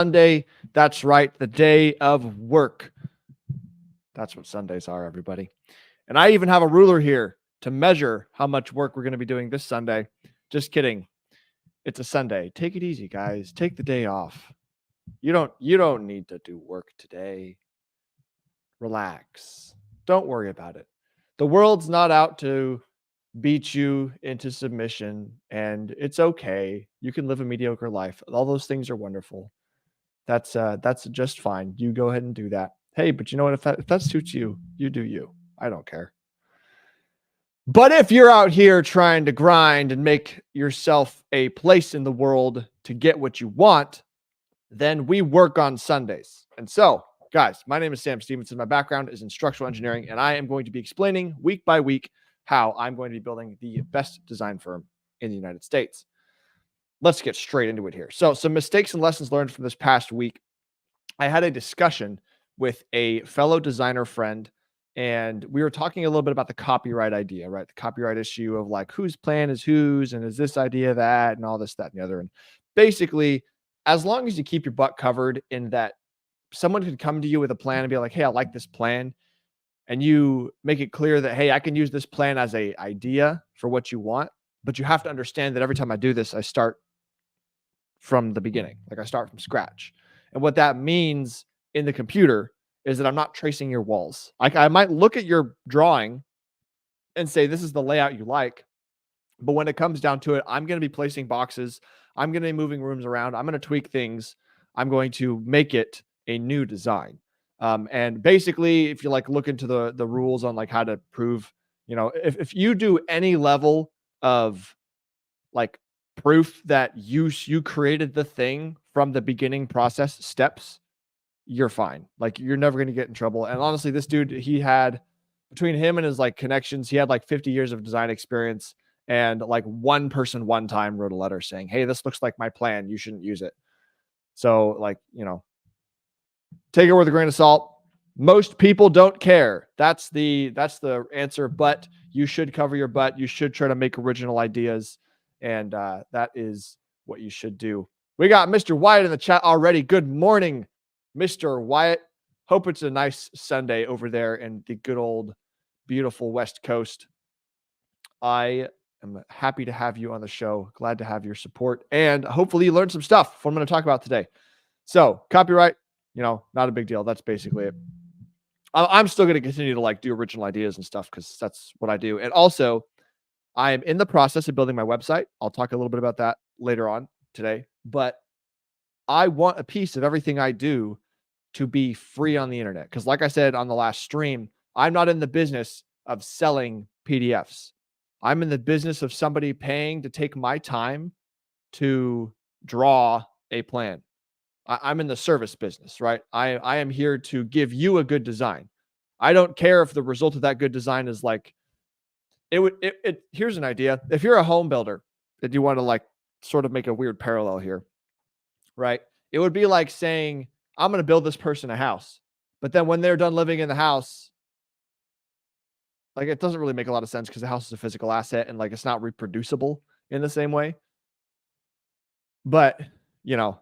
Sunday. That's right, the day of work. That's what Sundays are, everybody. And I even have a ruler here to measure how much work we're going to be doing this Sunday. Just kidding. It's a Sunday. Take it easy, guys. Take the day off. You don't need to do work today. Relax. Don't worry about it. The world's not out to beat you into submission, and it's okay. You can live a mediocre life. All those things are wonderful. That's just fine. You go ahead and do that. Hey, but you know what? If that suits you, you do you. I don't care. But if you're out here trying to grind and make yourself a place in the world to get what you want, then we work on Sundays. And so, guys, my name is Sam Stevenson. My background is in structural engineering, and I am going to be explaining week by week how I'm going to be building the best design firm in the United States. Let's get straight into it here. So, some mistakes and lessons learned from this past week. I had a discussion with a fellow designer friend, and we were talking a little bit about the copyright idea, right? The copyright issue of like whose plan is whose, and is this idea that, and all this, that, and the other. And basically, as long as you keep your butt covered in that someone could come to you with a plan and be like, hey, I like this plan. And you make it clear that, hey, I can use this plan as a idea for what you want. But you have to understand that every time I do this, I start from the beginning. Like I start from scratch. And what that means in the computer is that I'm not tracing your walls. I might look at your drawing and say, this is the layout you like. But when it comes down to it, I'm going to be placing boxes. I'm going to be moving rooms around. I'm going to tweak things. I'm going to make it a new design. And basically, if you like look into the rules on like how to prove, if you do any level of like proof that you created the thing from the beginning process steps, you're fine. Like you're never going to get in trouble. And honestly, this dude, he had between him and his like connections, he had like 50 years of design experience. And like one person one time wrote a letter saying, hey, this looks like my plan. You shouldn't use it. So like, take it with a grain of salt. Most people don't care. That's the answer, but you should cover your butt. You should try to make original ideas. And that is what you should do. We got Mr. Wyatt in the chat already. Good morning, Mr. Wyatt. Hope it's a nice Sunday over there in the good old, beautiful West Coast. I am happy to have you on the show. Glad to have your support. And hopefully you learned some stuff from what I'm going to talk about today. So copyright, not a big deal. That's basically it. I'm still going to continue to like do original ideas and stuff because that's what I do. And also, I am in the process of building my website. I'll talk a little bit about that later on today. But I want a piece of everything I do to be free on the internet. Because like I said on the last stream, I'm not in the business of selling PDFs. I'm in the business of somebody paying to take my time to draw a plan. I'm in the service business, right? I am here to give you a good design. I don't care if the result of that good design is like, here's an idea. If you're a home builder that you want to like sort of make a weird parallel here, right? It would be like saying, I'm going to build this person a house, but then when they're done living in the house, like it doesn't really make a lot of sense because the house is a physical asset and like it's not reproducible in the same way. But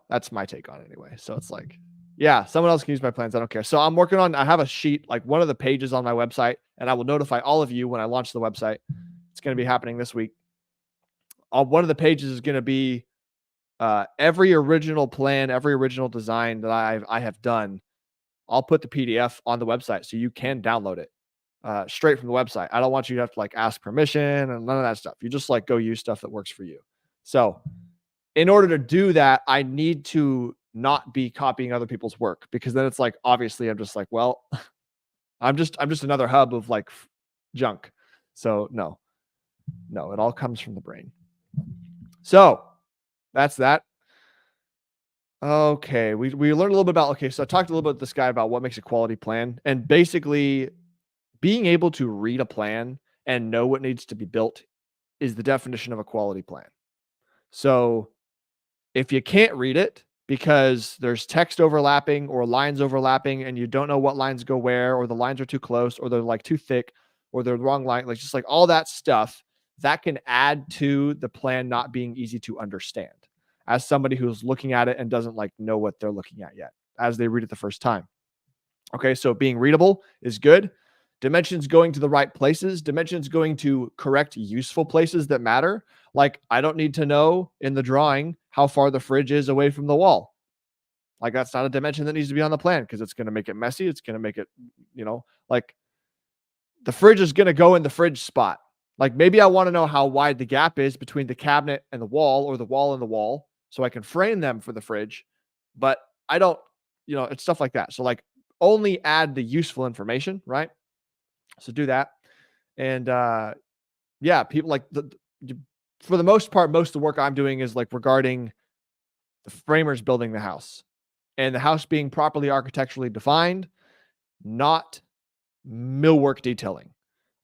that's my take on it anyway. So it's like, yeah, someone else can use my plans. I don't care. So I have a sheet, like one of the pages on my website, and I will notify all of you when I launch the website. It's going to be happening this week. One of the pages is going to be every original plan, every original design that I have done. I'll put the PDF on the website so you can download it straight from the website. I don't want you to have to like ask permission and none of that stuff. You just like go use stuff that works for you. So in order to do that, I need to not be copying other people's work because then it's like, obviously I'm just like, well, I'm just another hub of like junk. So no, it all comes from the brain. So that's that. Okay. We learned a little bit about, so I talked a little bit with this guy about what makes a quality plan, and basically being able to read a plan and know what needs to be built is the definition of a quality plan. So if you can't read it because there's text overlapping or lines overlapping and you don't know what lines go where, or the lines are too close, or they're like too thick, or they're the wrong line, like just like all that stuff that can add to the plan not being easy to understand. as somebody who's looking at it and doesn't like know what they're looking at yet as they read it the first time. Okay, so being readable is good. Dimensions going to the right places, dimensions going to correct useful places that matter. Like, I don't need to know in the drawing how far the fridge is away from the wall. Like, that's not a dimension that needs to be on the plan because it's going to make it messy. It's going to make it, like the fridge is going to go in the fridge spot. Like, maybe I want to know how wide the gap is between the cabinet and the wall or the wall and the wall so I can frame them for the fridge. But I don't, it's stuff like that. So, like, only add the useful information, right? So do that. And yeah, people like for the most part, most of the work I'm doing is like regarding the framers building the house and the house being properly architecturally defined, not millwork detailing.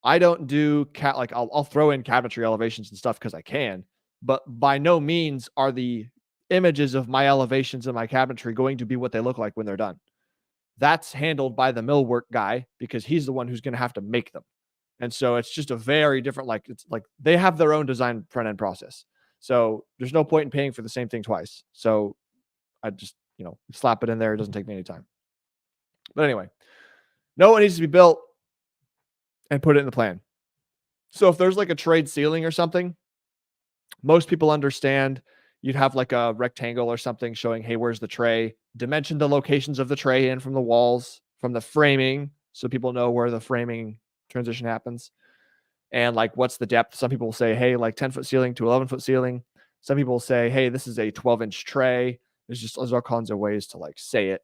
I don't do like I'll throw in cabinetry elevations and stuff because I can, but by no means are the images of my elevations and my cabinetry going to be what they look like when they're done. That's handled by the millwork guy because he's the one who's going to have to make them. And so it's just a very different, like, it's like they have their own design front end process. So there's no point in paying for the same thing twice. So I just, slap it in there. It doesn't take me any time. But anyway, know what needs to be built and put it in the plan. So if there's like a trade ceiling or something, most people understand you'd have like a rectangle or something showing, hey, where's the tray? Dimension the locations of the tray in from the walls, from the framing, so people know where the framing transition happens. And like, what's the depth? Some people will say, hey, like 10-foot ceiling to 11-foot ceiling. Some people will say, hey, this is a 12-inch tray. There's all kinds of ways to like say it,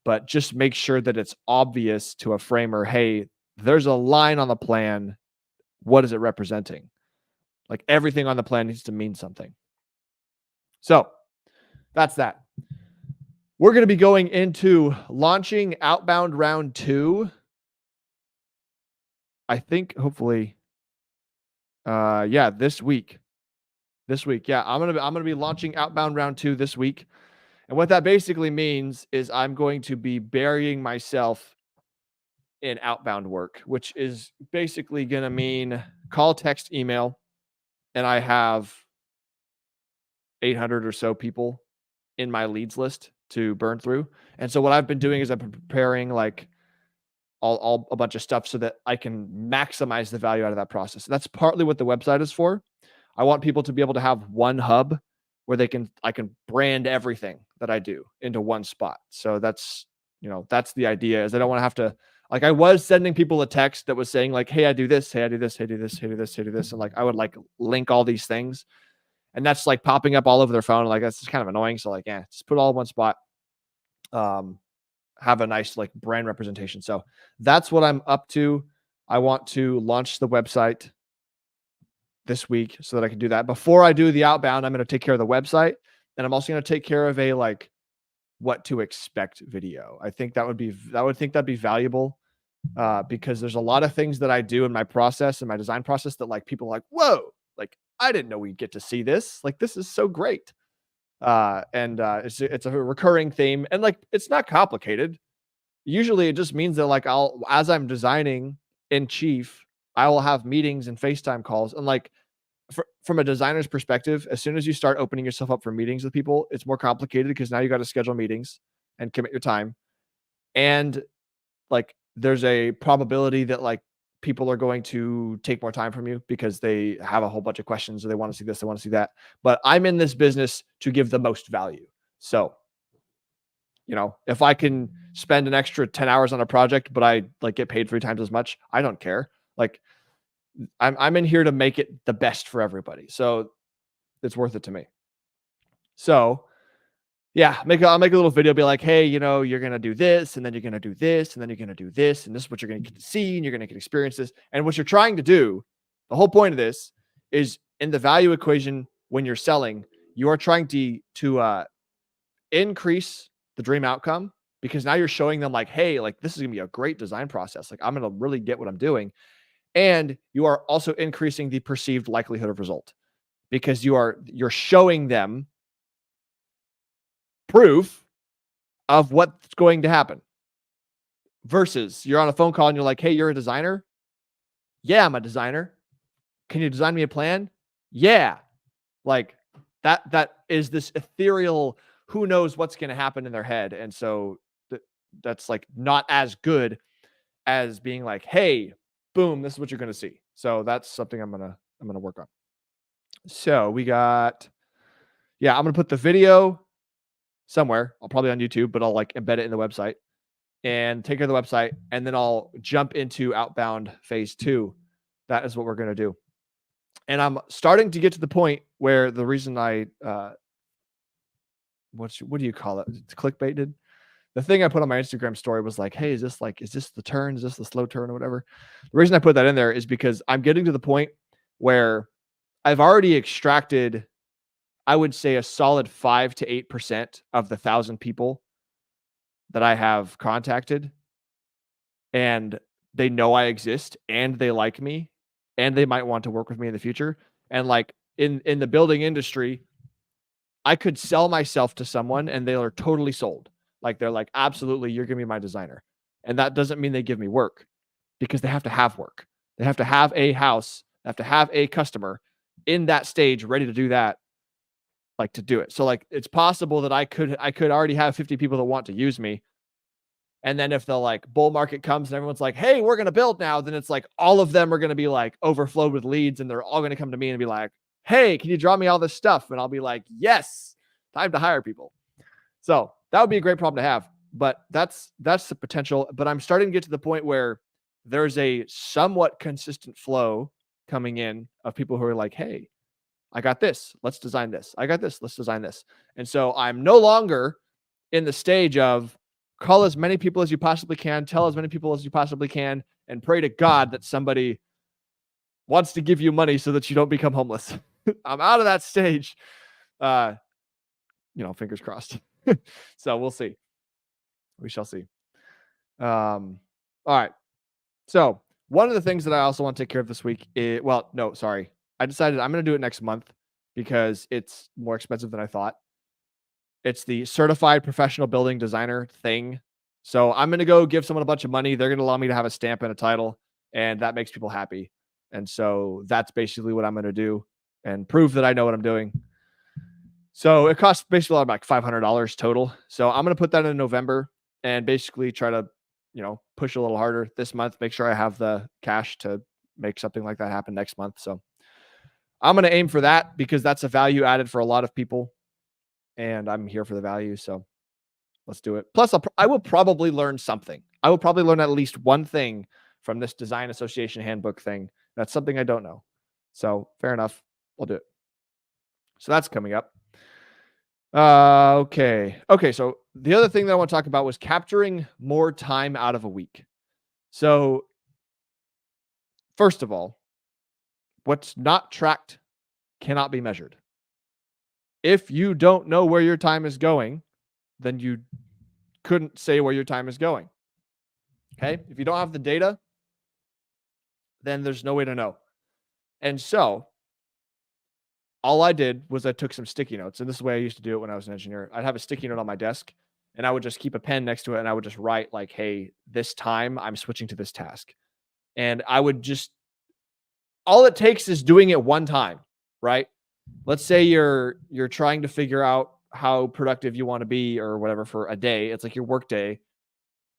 but just make sure that it's obvious to a framer, hey, there's a line on the plan. What is it representing? Like, everything on the plan needs to mean something. So that's that. We're going to be going into launching outbound round 2. I think hopefully, this week. Yeah, I'm going to be launching outbound round 2 this week. And what that basically means is I'm going to be burying myself in outbound work, which is basically going to mean call, text, email. And I have 800 or so people in my leads list to burn through. And so what I've been doing is I've been preparing like all a bunch of stuff so that I can maximize the value out of that process. And that's partly what the website is for. I want people to be able to have one hub where I can brand everything that I do into one spot. So that's the idea, is I don't want to have to, like, I was sending people a text that was saying like, hey, I do this, hey, I do this, hey, I do this, hey, I do this, hey, I do this. And like, I would like link all these things. And that's like popping up all over their phone. Like, that's just kind of annoying. So like, just put it all in one spot. Have a nice like brand representation. So that's what I'm up to. I want to launch the website this week so that I can do that. Before I do the outbound, I'm going to take care of the website, and I'm also going to take care of a like what to expect video. I think that'd be valuable because there's a lot of things that I do in my process and my design process that like people are like, whoa, like I didn't know we'd get to see this. Like, this is so great. It's a recurring theme, and like, it's not complicated. Usually it just means that like as I'm designing in chief, I will have meetings and FaceTime calls. And like, from a designer's perspective, as soon as you start opening yourself up for meetings with people, it's more complicated because now you got to schedule meetings and commit your time. And like, there's a probability that like people are going to take more time from you because they have a whole bunch of questions, or they want to see this, they want to see that. But I'm in this business to give the most value. So, if I can spend an extra 10 hours on a project, but I like get paid 3 times as much, I don't care. Like, I'm in here to make it the best for everybody. So it's worth it to me. So yeah, I'll make a little video, be like, hey, you're going to do this, and then you're going to do this, and then you're going to do this, and this is what you're going to get to see, and you're going to get experience this. And what you're trying to do, the whole point of this is, in the value equation, when you're selling, you are trying to increase the dream outcome, because now you're showing them like, hey, like, this is going to be a great design process. Like, I'm going to really get what I'm doing. And you are also increasing the perceived likelihood of result, because you're showing them proof of what's going to happen, versus you're on a phone call and you're like, hey, you're a designer? Yeah, I'm a designer. Can you design me a plan? Yeah. Like, That is this ethereal, who knows what's going to happen in their head. And so th- that's like not as good as being like, hey, boom, this is what you're going to see. So that's something I'm going to work on. So we got, yeah, I'm going to put the video somewhere. I'll probably on YouTube, but I'll like embed it in the website and take care of the website. And then I'll jump into outbound phase 2. That is what we're going to do. And I'm starting to get to the point where the reason I, what do you call it? It's clickbaited. The thing I put on my Instagram story was like, hey, is this the turn? Is this the slow turn or whatever? The reason I put that in there is because I'm getting to the point where I've already extracted, I would say, a solid 5 to 8% of the 1,000 people that I have contacted, and they know I exist and they like me and they might want to work with me in the future. And like in the building industry, I could sell myself to someone and they are totally sold. Like they're like, absolutely, you're gonna be my designer. And that doesn't mean they give me work because they have to have work. They have to have a house, they have to have a customer in that stage ready to do that, like to do it. So like it's possible that I could already have 50 people that want to use me. And then if the like bull market comes and everyone's like, hey, we're gonna build now, then it's like all of them are gonna be like overflowed with leads and they're all gonna come to me and be like, hey, can you draw me all this stuff? And I'll be like, yes, time to hire people. So that would be a great problem to have. But that's the potential. But I'm starting to get to the point where there's a somewhat consistent flow coming in of people who are like, hey, I got this. Let's design this. I got this. Let's design this. And so I'm no longer in the stage of call as many people as you possibly can, tell as many people as you possibly can, and pray to God that somebody wants to give you money so that you don't become homeless. I'm out of that stage. Uh, fingers crossed. So we'll see. We shall see. All right. So one of the things that I also want to take care of this week is, well, no, sorry. I decided I'm going to do it next month because it's more expensive than I thought. It's the certified professional building designer thing. So I'm going to go give someone a bunch of money. They're going to allow me to have a stamp and a title, and that makes people happy. And so that's basically what I'm going to do and prove that I know what I'm doing. So it costs basically like $500 total. So I'm going to put that in November and basically try to, push a little harder this month, make sure I have the cash to make something like that happen next month. So I'm going to aim for that because that's a value added for a lot of people and I'm here for the value. So let's do it. Plus I will probably learn something. I will probably learn at least one thing from this design association handbook thing. That's something I don't know. So fair enough. We'll do it. So that's coming up. Okay. So the other thing that I want to talk about was capturing more time out of a week. So first of all, what's not tracked cannot be measured. If you don't know where your time is going, then you couldn't say where your time is going. Okay. If you don't have the data, then there's no way to know. And so all I did was I took some sticky notes. And this is the way I used to do it when I was an engineer. I'd have a sticky note on my desk and I would just keep a pen next to it and I would just write like, hey, this time I'm switching to this task. And I would just, all it takes is doing it one time, right? Let's say you're trying to figure out how productive you want to be or whatever for a day. It's like your work day.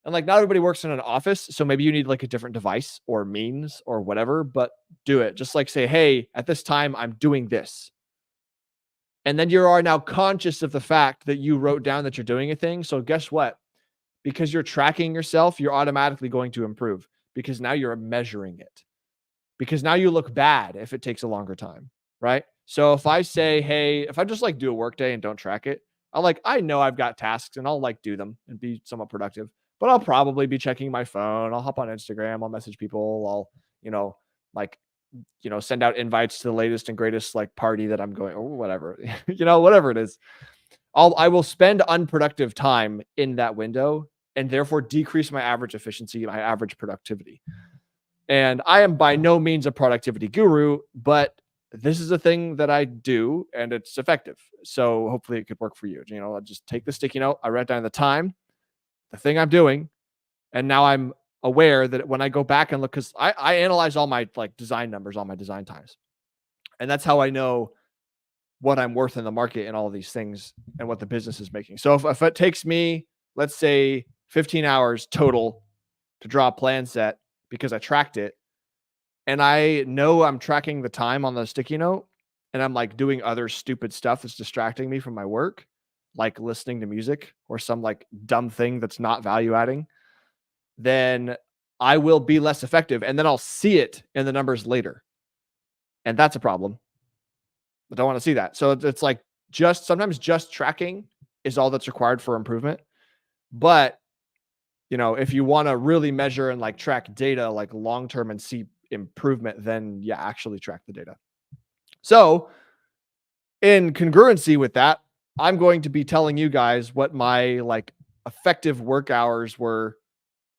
And like not everybody works in an office, so maybe you need like a different device or means or whatever, but do it. Just like say, hey, at this time I'm doing this. And then you are now conscious of the fact that you wrote down that you're doing a thing. So guess what? Because you're tracking yourself, you're automatically going to improve because now you're measuring it. Because now you look bad if it takes a longer time, right? So if I say, hey, if I just like do a work day and don't track it, I know I've got tasks and I'll like do them and be somewhat productive, but I'll probably be checking my phone. I'll hop on Instagram. I'll message people. I'll, like, send out invites to the latest and greatest like party that I'm going or whatever, whatever it is. I will spend unproductive time in that window and therefore decrease my average efficiency, my average productivity. And I am by no means a productivity guru, but this is a thing that I do and it's effective. So hopefully it could work for you. I'll just take the sticky note. I write down the time, the thing I'm doing. And now I'm aware that when I go back and look, because I analyze all my like design numbers, all my design times. And that's how I know what I'm worth in the market and all of these things and what the business is making. So if it takes me, let's say 15 hours total to draw a plan set because I tracked it, and I know I'm tracking the time on the sticky note, and I'm like doing other stupid stuff that's distracting me from my work, like listening to music or some like dumb thing that's not value adding, then I will be less effective. And then I'll see it in the numbers later. And that's a problem. I don't want to see that. So it's like sometimes just tracking is all that's required for improvement. But if you want to really measure and like track data like long term and see improvement, then yeah, actually track the data. So in congruency with that, I'm going to be telling you guys what my like effective work hours were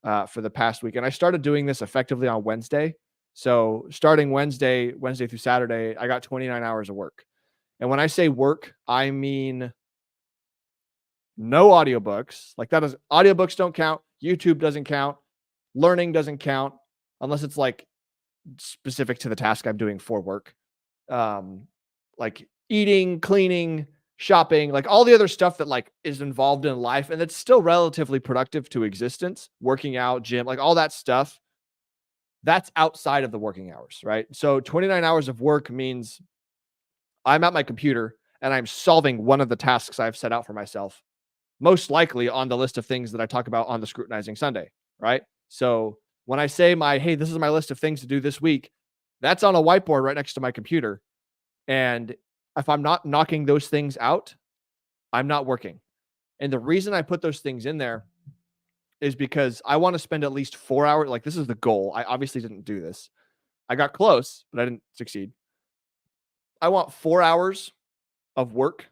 for the past week. And I started doing this effectively on Wednesday. So starting Wednesday through Saturday, I got 29 hours of work. And when I say work, I mean no audiobooks. Like that is audiobooks don't count. YouTube doesn't count. Learning doesn't count unless it's like specific to the task I'm doing for work. Like eating, cleaning, shopping, like all the other stuff that like is involved in life and it's still relatively productive to existence, working out, gym, like all that stuff. That's outside of the working hours, right? So 29 hours of work means I'm at my computer and I'm solving one of the tasks I've set out for myself, most likely on the list of things that I talk about on the Scrutinizing Sunday, right? So when I say hey, this is my list of things to do this week, that's on a whiteboard right next to my computer. And if I'm not knocking those things out, I'm not working. And the reason I put those things in there is because I want to spend at least 4 hours. Like this is the goal. I obviously didn't do this. I got close, but I didn't succeed. I want 4 hours of work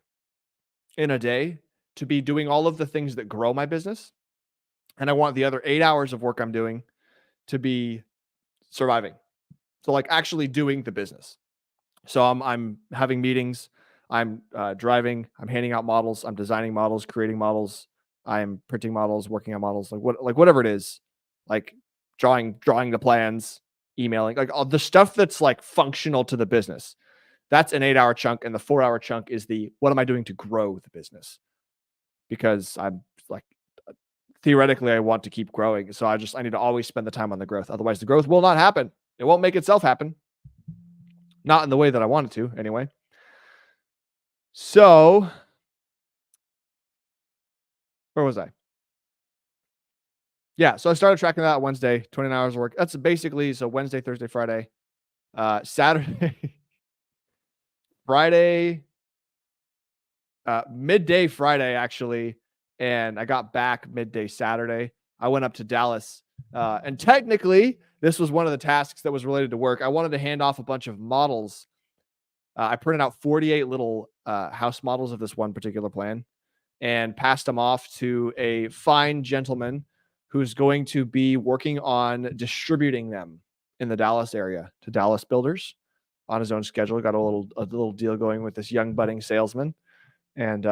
in a day to be doing all of the things that grow my business. And I want the other 8 hours of work I'm doing to be surviving. So like actually doing the business. So I'm having meetings, I'm driving, I'm handing out models, I'm designing models, creating models, I'm printing models, working on models, like whatever it is, like drawing the plans, emailing, like all the stuff that's like functional to the business. That's an 8 hour chunk, and the 4 hour chunk is what am I doing to grow the business? Because I'm like theoretically I want to keep growing, so I need to always spend the time on the growth. Otherwise, the growth will not happen. It won't make itself happen. Not in the way that I wanted to, anyway. So, where was I? Yeah, so I started tracking that Wednesday, 29 hours of work. That's basically so Wednesday, Thursday, Friday, Saturday, Friday, midday Friday actually, and I got back midday Saturday. I went up to Dallas, and technically this was one of the tasks that was related to work. I wanted to hand off a bunch of models. I printed out 48 little house models of this one particular plan and passed them off to a fine gentleman who's going to be working on distributing them in the Dallas area to Dallas builders on his own schedule. Got a little deal going with this young budding salesman. And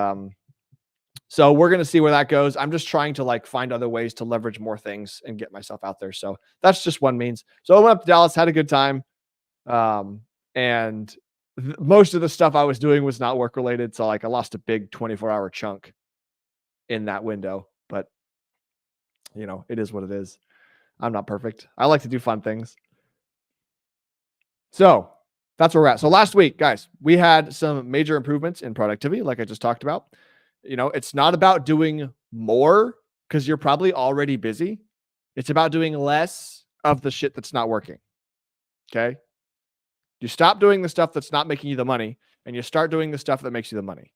so we're going to see where that goes. I'm just trying to like find other ways to leverage more things and get myself out there. So that's just one means. So I went up to Dallas, had a good time. And most of the stuff I was doing was not work related. So like I lost a big 24-hour chunk in that window, but it is what it is. I'm not perfect. I like to do fun things. So that's where we're at. So last week, guys, we had some major improvements in productivity, like I just talked about. It's not about doing more because you're probably already busy. It's about doing less of the shit that's not working. Okay. You stop doing the stuff that's not making you the money and you start doing the stuff that makes you the money.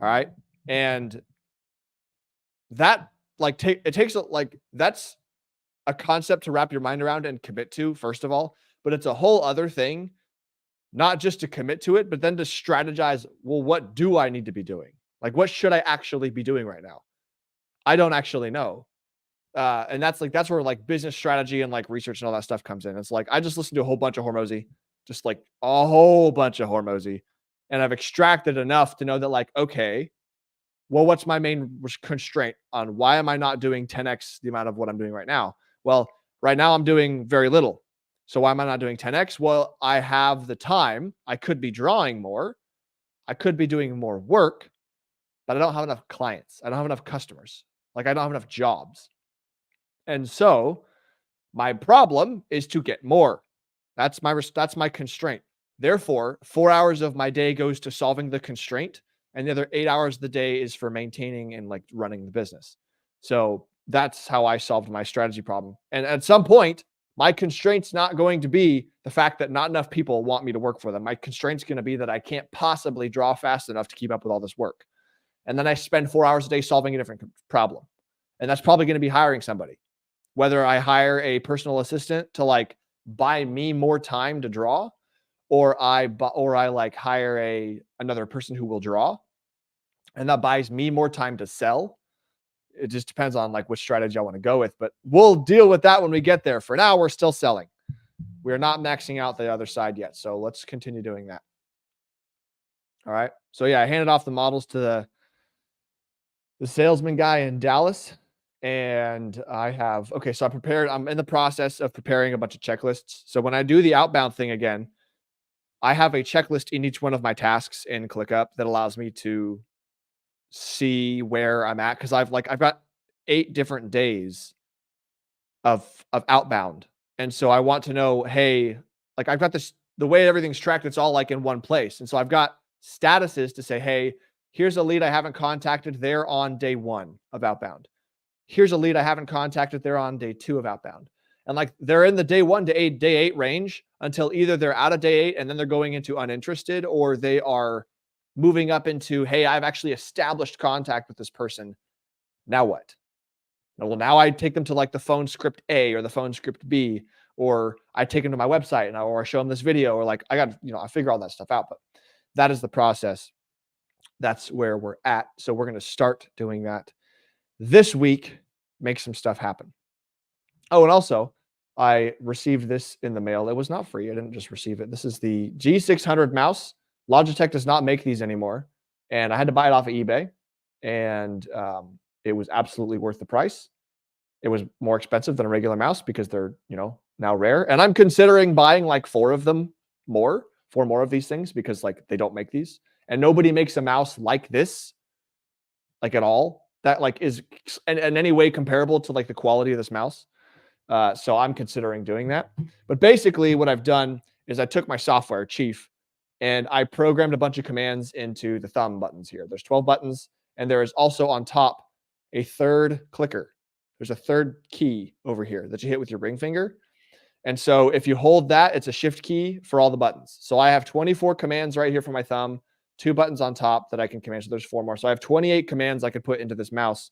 All right. And that that's a concept to wrap your mind around and commit to, first of all, but it's a whole other thing, not just to commit to it, but then to strategize, well, what do I need to be doing? Like, what should I actually be doing right now? I don't actually know. And that's where like business strategy and like research and all that stuff comes in. It's like, I just listened to a whole bunch of Hormozy, just like a whole bunch of Hormozy. And I've extracted enough to know that like, okay, well, what's my main constraint on why am I not doing 10x the amount of what I'm doing right now? Well, right now I'm doing very little. So why am I not doing 10x? Well, I have the time. I could be drawing more, I could be doing more work, but I don't have enough clients. I don't have enough customers. Like I don't have enough jobs. And so my problem is to get more. That's my constraint. Therefore, 4 hours of my day goes to solving the constraint, and the other 8 hours of the day is for maintaining and like running the business. So that's how I solved my strategy problem. And at some point, my constraint's not going to be the fact that not enough people want me to work for them. My constraint's going to be that I can't possibly draw fast enough to keep up with all this work. And then I spend 4 hours a day solving a different problem. And that's probably going to be hiring somebody. Whether I hire a personal assistant to like buy me more time to draw, or I like hire another person who will draw, and that buys me more time to sell. It just depends on like which strategy I want to go with, but we'll deal with that when we get there. For now, we're still selling. We're not maxing out the other side yet. So let's continue doing that. All right. So yeah, I handed off the models to the salesman guy in Dallas. And I'm in the process of preparing a bunch of checklists. So when I do the outbound thing again, I have a checklist in each one of my tasks in ClickUp that allows me to see where I'm at. Cause I've got 8 different days of outbound. And so I want to know, hey, like I've got this, the way everything's tracked, it's all like in one place. And so I've got statuses to say, hey, here's a lead I haven't contacted. They're on day 1 of outbound. Here's a lead I haven't contacted. They're on day 2 of outbound. And like they're in the day 1 to day 8 range until either they're out of day 8 and then they're going into uninterested, or they are moving up into, hey, I've actually established contact with this person. Now what? Well, now I take them to like the phone script A or the phone script B, or I take them to my website or I show them this video, or like I figure all that stuff out. But that is the process. That's where we're at. So we're going to start doing that this week, make some stuff happen. Oh, and also, I received this in the mail. It was not free. I didn't just receive it. This is the G600 mouse. Logitech does not make these anymore. And I had to buy it off of eBay. And it was absolutely worth the price. It was more expensive than a regular mouse because they're, now rare. And I'm considering buying like 4 more of these things, because like they don't make these. And nobody makes a mouse like this, like at all, that like is in any way comparable to like the quality of this mouse. So I'm considering doing that. But basically what I've done is I took my software, Chief, and I programmed a bunch of commands into the thumb buttons here. There's 12 buttons, and there is also on top a third clicker. There's a third key over here that you hit with your ring finger. And so if you hold that, it's a shift key for all the buttons. So I have 24 commands right here for my thumb, 2 buttons on top that I can command. So there's 4 more. So I have 28 commands I could put into this mouse,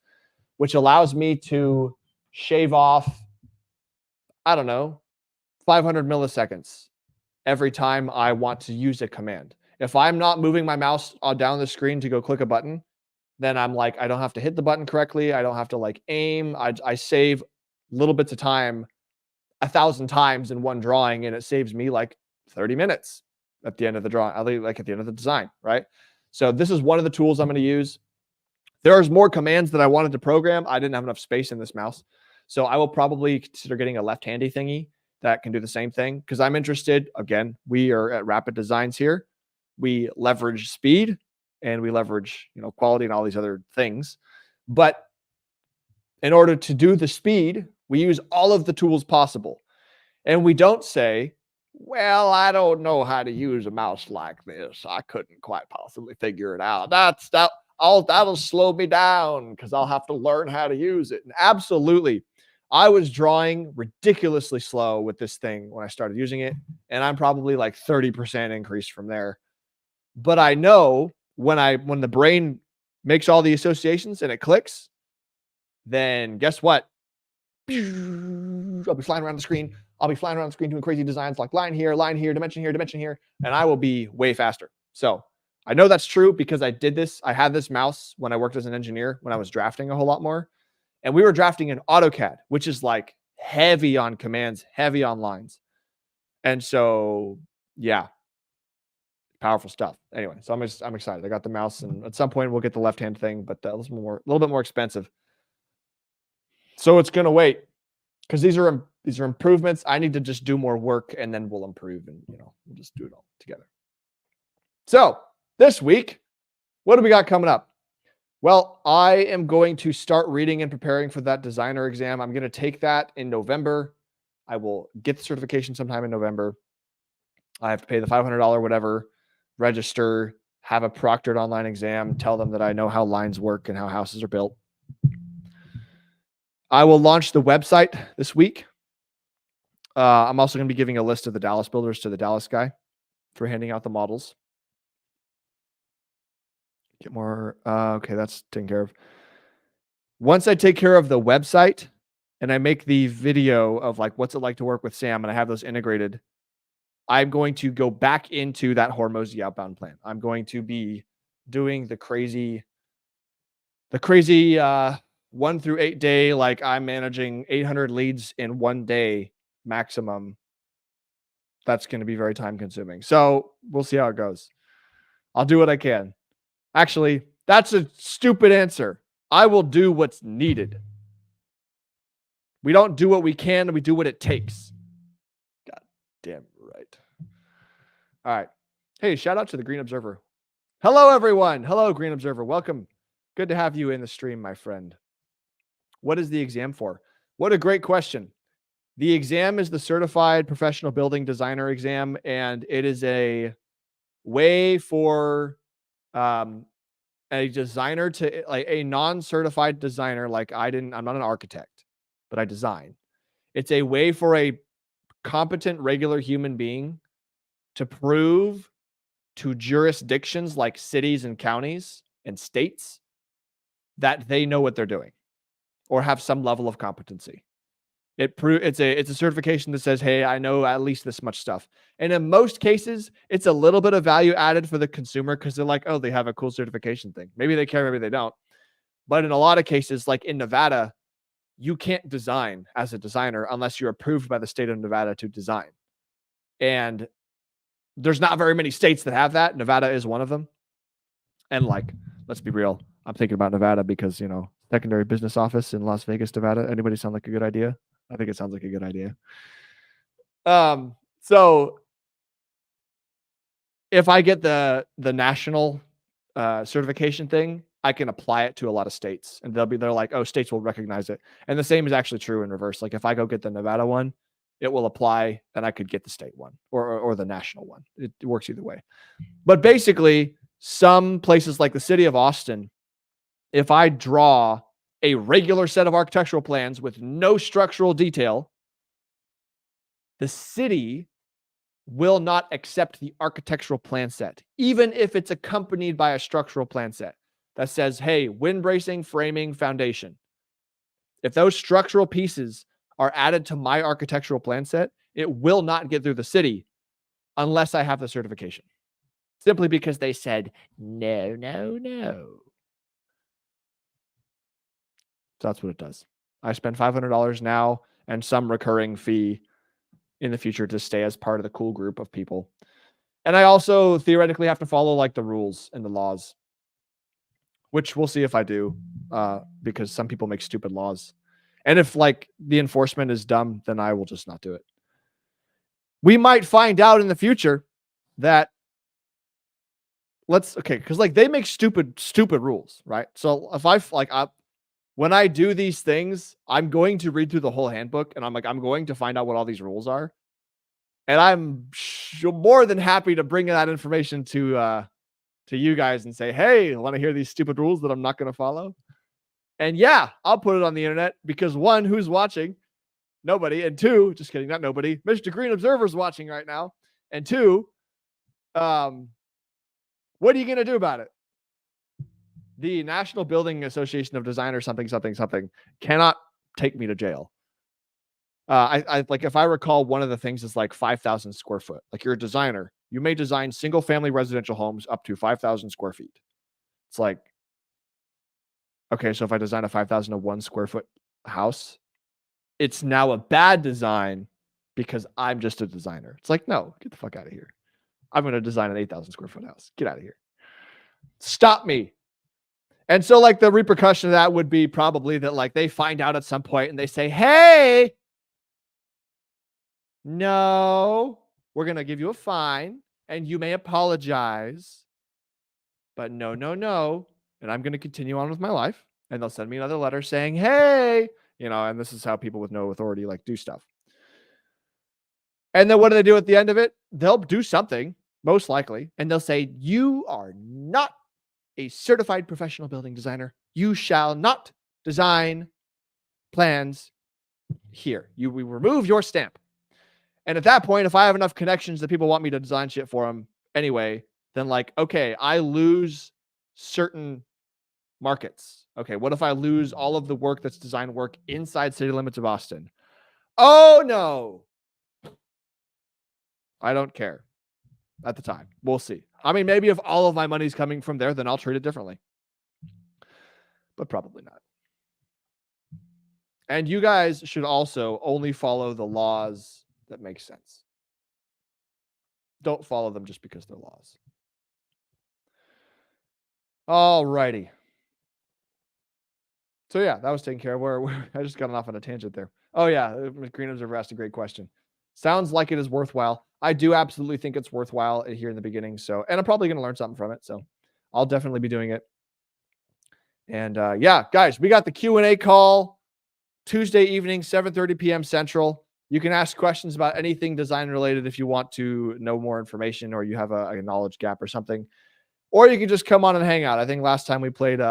which allows me to shave off, 500 milliseconds every time I want to use a command. If I'm not moving my mouse down the screen to go click a button, then I'm like, I don't have to hit the button correctly. I don't have to like aim. I save little bits of time 1,000 times in one drawing, and it saves me like 30 minutes at the end of the drawing, like at the end of the design, right? So this is one of the tools I'm going to use. There's more commands that I wanted to program. I didn't have enough space in this mouse. So I will probably consider getting a left-handy thingy that can do the same thing, because I'm interested. Again, we are at Rapid Designs here. We leverage speed and we leverage, quality and all these other things. But in order to do the speed, we use all of the tools possible. And we don't say, well, I don't know how to use a mouse like this. I couldn't quite possibly figure it out. That'll slow me down because I'll have to learn how to use it. And absolutely, I was drawing ridiculously slow with this thing when I started using it, and I'm probably like 30% increase from there. But I know when the brain makes all the associations and it clicks, then guess what? I'll be flying around the screen. Doing crazy designs like line here, dimension here, and I will be way faster. So I know that's true because I did this. I had this mouse when I worked as an engineer, when I was drafting a whole lot more. And we were drafting in AutoCAD, which is like heavy on commands, heavy on lines. And so, yeah, powerful stuff. Anyway, so I'm excited. I got the mouse, and at some point we'll get the left-hand thing, but a little bit more expensive. So it's going to wait, because these are improvements. I need to just do more work, and then we'll improve, and we'll just do it all together. So This week, what do we got coming up? Well, I am going to start reading and preparing for that designer exam. I'm going to take that in November. I will get the certification sometime in November. I have to pay the $500 whatever, register, have a proctored online exam, tell them that I know how lines work and how houses are built. I will launch the website this week. I'm also going to be giving a list of the Dallas builders to the Dallas guy for handing out the models. Get more. Okay, that's taken care of. Once I take care of the website and I make the video of like what's it like to work with Sam and I have those integrated, I'm going to go back into that Hormozy outbound plan. I'm going to be doing the crazy 1 through 8 day, like I'm managing 800 leads in 1 day maximum. That's going to be very time consuming. So we'll see how it goes. I'll do what I can. Actually, that's a stupid answer. I will do what's needed. We don't do what we can, we do what it takes. God damn right. All right. Hey, shout out to the Green Observer. Hello, everyone. Hello, Green Observer. Welcome. Good to have you in the stream, my friend. What is the exam for? What a great question. The exam is the Certified Professional Building Designer exam, and it is a way for a designer to, like a non-certified designer, like I'm not an architect, but I design. It's a way for a competent regular human being to prove to jurisdictions like cities and counties and states that they know what they're doing or have some level of competency. It's a certification that says, hey, I know at least this much stuff. And in most cases, it's a little bit of value added for the consumer because they're like, oh, they have a cool certification thing. Maybe they care, maybe they don't. But in a lot of cases, like in Nevada, you can't design as a designer unless you're approved by the state of Nevada to design. And there's not very many states that have that. Nevada is one of them. And like, let's be real. I'm thinking about Nevada because, secondary business office in Las Vegas, Nevada. Anybody sound like a good idea? I think it sounds like a good idea. So if I get the national certification thing, I can apply it to a lot of states, and they're like, oh, states will recognize it. And the same is actually true in reverse. Like if I go get the Nevada one, it will apply, and I could get the state one or the national one. It works either way. But basically, some places like the city of Austin, if I draw a regular set of architectural plans with no structural detail, the city will not accept the architectural plan set, even if it's accompanied by a structural plan set that says, hey, wind bracing, framing, foundation. If those structural pieces are added to my architectural plan set, it will not get through the city unless I have the certification. Simply because they said, no, no, no. So that's what it does. I spend $500 now and some recurring fee in the future to stay as part of the cool group of people. And I also theoretically have to follow like the rules and the laws, which we'll see if I do, because some people make stupid laws. And if like the enforcement is dumb, then I will just not do it. We might find out in the future that because like they make stupid rules, right? So if when I do these things, I'm going to read through the whole handbook and I'm going to find out what all these rules are. And I'm more than happy to bring that information to you guys and say, hey, want to hear these stupid rules that I'm not going to follow? And yeah, I'll put it on the internet because one, who's watching? Nobody. And two, just kidding, not nobody. Mr. Green Observer's watching right now. And two, what are you going to do about it? The National Building Association of Designers something cannot take me to jail. I like, if I recall, one of the things is like 5,000 square foot. Like you're a designer, you may design single family residential homes up to 5,000 square feet. It's like, okay, so if I design a 5,001 square foot house, it's now a bad design because I'm just a designer. It's like, no, get the fuck out of here. I'm going to design an 8,000 square foot house. Get out of here. Stop me. And so like the repercussion of that would be probably that like they find out at some point and they say, hey, no, we're going to give you a fine and you may apologize. But no, no, no. And I'm going to continue on with my life. And they'll send me another letter saying, hey, and this is how people with no authority do stuff. And then what do they do at the end of it? They'll do something, most likely. And they'll say, you are not a certified professional building designer. You shall not design plans here. We remove your stamp. And at that point, if I have enough connections that people want me to design shit for them anyway, then okay, I lose certain markets. Okay, what if I lose all of the work that's design work inside city limits of Austin? Oh no. I don't care at the time. We'll see. I mean, maybe if all of my money's coming from there, then I'll treat it differently. But probably not. And you guys should also only follow the laws that make sense. Don't follow them just because they're laws. All righty. So yeah, that was taken care of. I just got off on a tangent there. Oh yeah, Green Observer asked a great question. Sounds like it is worthwhile. I do absolutely think it's worthwhile here in the beginning. So, and I'm probably going to learn something from it. So I'll definitely be doing it. And yeah, guys, we got the Q&A call Tuesday evening, 7:30 p.m. Central. You can ask questions about anything design related if you want to know more information or you have a knowledge gap or something. Or you can just come on and hang out. I think last time we played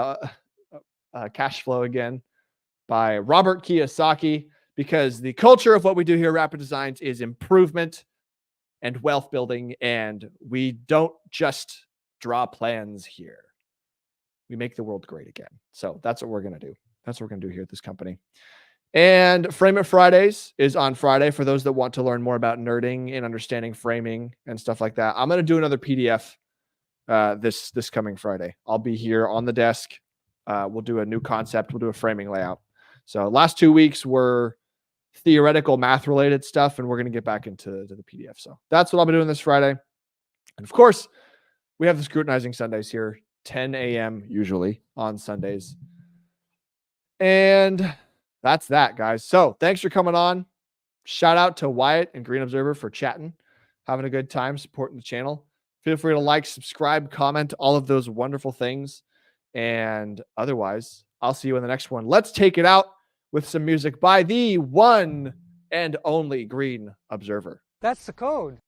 Cash Flow again by Robert Kiyosaki, because the culture of what we do here at Rapid Designs is improvement and wealth building, and we don't just draw plans here. We make the world great again. So that's what we're going to do. That's what we're going to do here at this company. And Frame It Fridays is on Friday for those that want to learn more about nerding and understanding framing and stuff like that. I'm going to do another PDF this coming Friday. I'll be here on the desk. We'll do a new concept. We'll do a framing layout. So last 2 weeks were theoretical math related stuff, and we're going to get back into the PDF. So that's what I'll be doing this Friday. And of course, we have the Scrutinizing Sundays here, 10 a.m. usually on Sundays. And that's that, guys. So thanks for coming on. Shout out to Wyatt and Green Observer for chatting, having a good time, supporting the channel. Feel free to like, subscribe, comment, all of those wonderful things. And otherwise, I'll see you in the next one. Let's take it out with some music by the one and only Green Observer. That's the code.